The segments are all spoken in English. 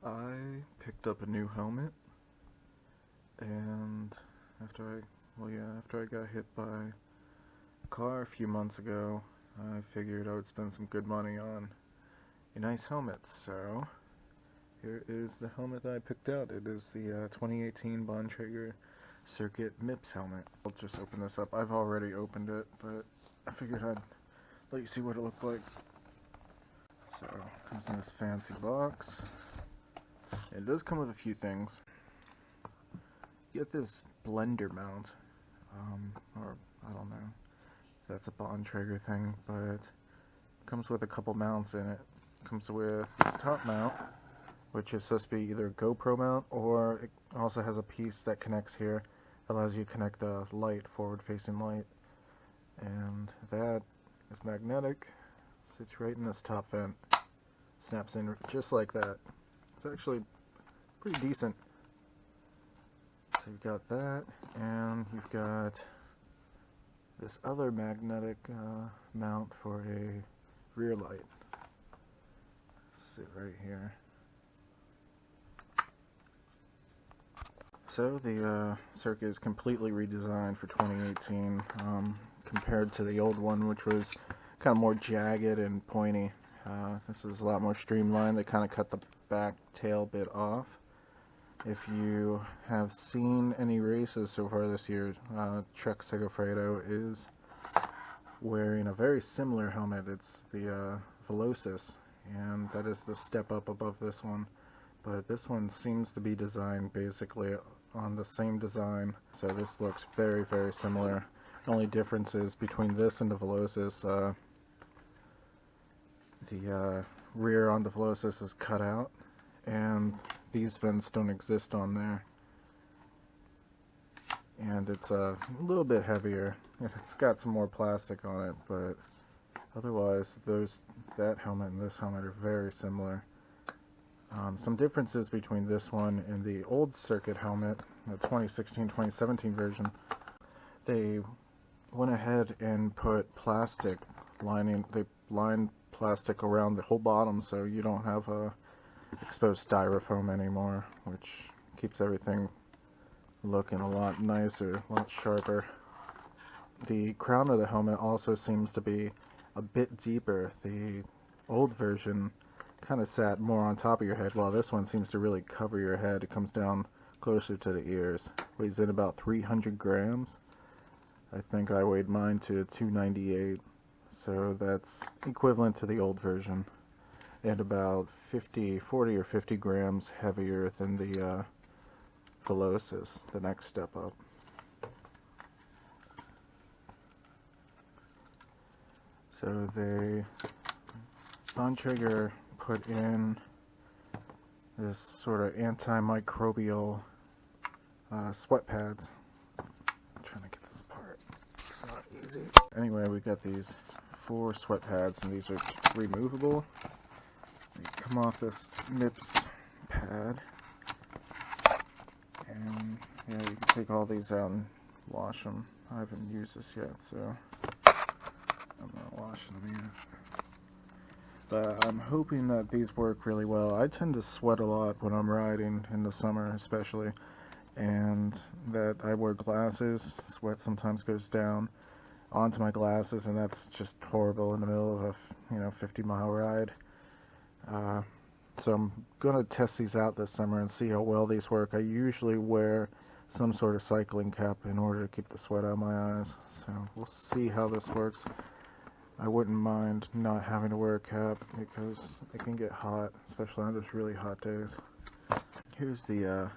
I picked up a new helmet, and after I got hit by a car a few months ago, I figured I would spend some good money on a nice helmet. So here is the helmet that I picked out. It is the 2018 Bontrager Circuit MIPS Helmet. I'll just open this up. I've already opened it, but I figured I'd let you see what it looked like. So it comes in this fancy box. It does come with a few things. You get this blender mount, or I don't know if that's a Bontrager thing, but it comes with a couple mounts in it. It comes with this top mount, which is supposed to be either a GoPro mount, or it also has a piece that connects here, allows you to connect a light, forward-facing light, and that is magnetic, sits right in this top vent, snaps in just like that. It's actually pretty decent. So you've got that, and you've got this other magnetic mount for a rear light. Sit right here. So the circuit is completely redesigned for 2018 compared to the old one, which was kind of more jagged and pointy. This is a lot more streamlined. They kind of cut the back tail bit off. If you have seen any races so far this year, Chuck Segafredo is wearing a very similar helmet. It's the Velocis, and that is the step up above this one. But this one seems to be designed basically on the same design, so this looks very, very similar. The only difference is between this and the Velocis, the rear on the Velocis is cut out, and these vents don't exist on there. And it's a little bit heavier. It's got some more plastic on it, but otherwise that helmet and this helmet are very similar. Some differences between this one and the old circuit helmet, the 2016-2017 version. They went ahead and put plastic lining. They lined plastic around the whole bottom, so you don't have a exposed styrofoam anymore, which keeps everything looking a lot nicer, a lot sharper. The crown of the helmet also seems to be a bit deeper. The old version kind of sat more on top of your head, while this one seems to really cover your head. It comes down closer to the ears. Weighs in about 300 grams. I think I weighed mine to 298, so that's equivalent to the old version, and about 40 or 50 grams heavier than the Velocis, the next step up. So Bontrager put in this sort of antimicrobial sweat pads. I'm trying to get this apart. It's not easy. Anyway, we got these 4 sweat pads, and these are removable. They come off this MIPS pad, and yeah, you can take all these out and wash them. I haven't used this yet, so I'm not washing them yet. But I'm hoping that these work really well. I tend to sweat a lot when I'm riding in the summer, especially, and that I wear glasses. Sweat sometimes goes down onto my glasses, and that's just horrible in the middle of a 50-mile ride. So I'm gonna test these out this summer and see how well these work. I usually wear some sort of cycling cap in order to keep the sweat out of my eyes. So we'll see how this works. I wouldn't mind not having to wear a cap because it can get hot, especially on those really hot days. Here's the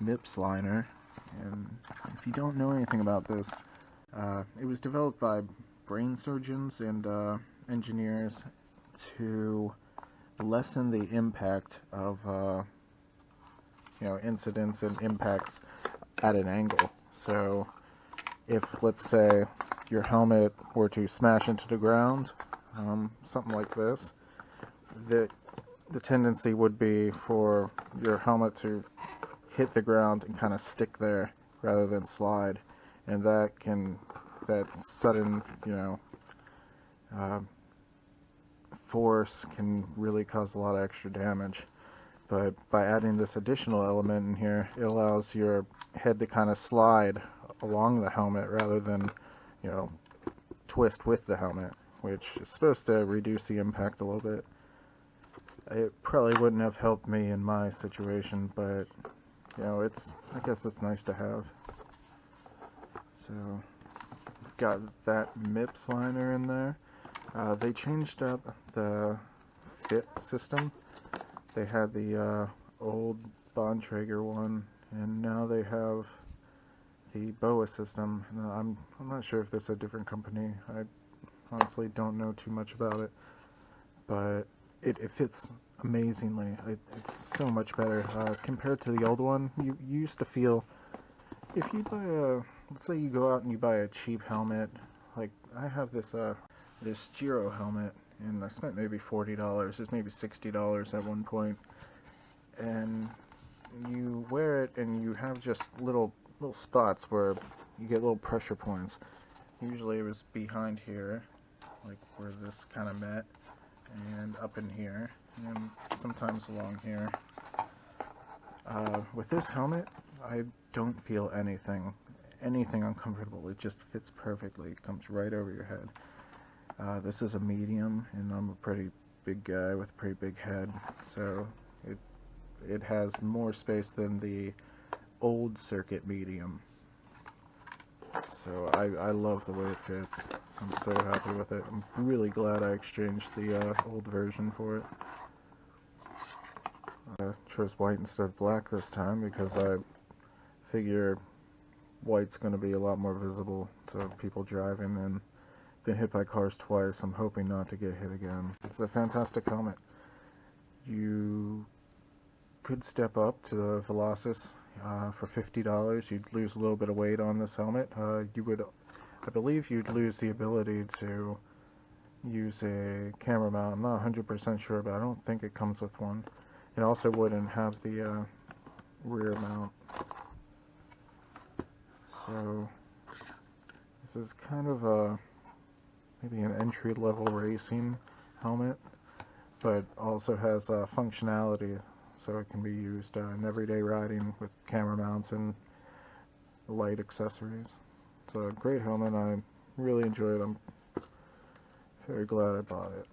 MIPS liner, and if you don't know anything about this, it was developed by brain surgeons and engineers to lessen the impact of incidents and impacts at an angle. So if, let's say, your helmet were to smash into the ground, something like this, the tendency would be for your helmet to hit the ground and kind of stick there rather than slide, and that sudden force can really cause a lot of extra damage. But by adding this additional element in here, it allows your head to kind of slide along the helmet rather than, you know, twist with the helmet, which is supposed to reduce the impact a little bit. It probably wouldn't have helped me in my situation, but, you know, I guess it's nice to have. So, we've got that MIPS liner in there. They changed up the fit system. They had the old Bontrager one, and now they have the BOA system. I'm not sure if this is a different company. I honestly don't know too much about it, but it fits amazingly. It's so much better compared to the old one. You used to feel, if you buy let's say you go out and you buy a cheap helmet, like I have this Giro helmet, and I spent maybe $40, it's maybe $60 at one point, and you wear it and you have just little spots where you get little pressure points. Usually it was behind here, like where this kind of met, and up in here, and sometimes along here. With this helmet, I don't feel anything uncomfortable. It just fits perfectly. It comes right over your head. This is a medium, and I'm a pretty big guy with a pretty big head, so it has more space than the old Circuit medium. So I love the way it fits. I'm so happy with it. I'm really glad I exchanged the old version for it. Chose white instead of black this time because I figure white's going to be a lot more visible to people driving, and been hit by cars twice. I'm hoping not to get hit again. It's a fantastic helmet. You could step up to the Velocis for $50. You'd lose a little bit of weight on this helmet. I believe you'd lose the ability to use a camera mount. I'm not 100% sure, but I don't think it comes with one. It also wouldn't have the rear mount. So this is kind of maybe an entry-level racing helmet, but also has functionality, so it can be used in everyday riding with camera mounts and light accessories. It's a great helmet. I really enjoy it. I'm very glad I bought it.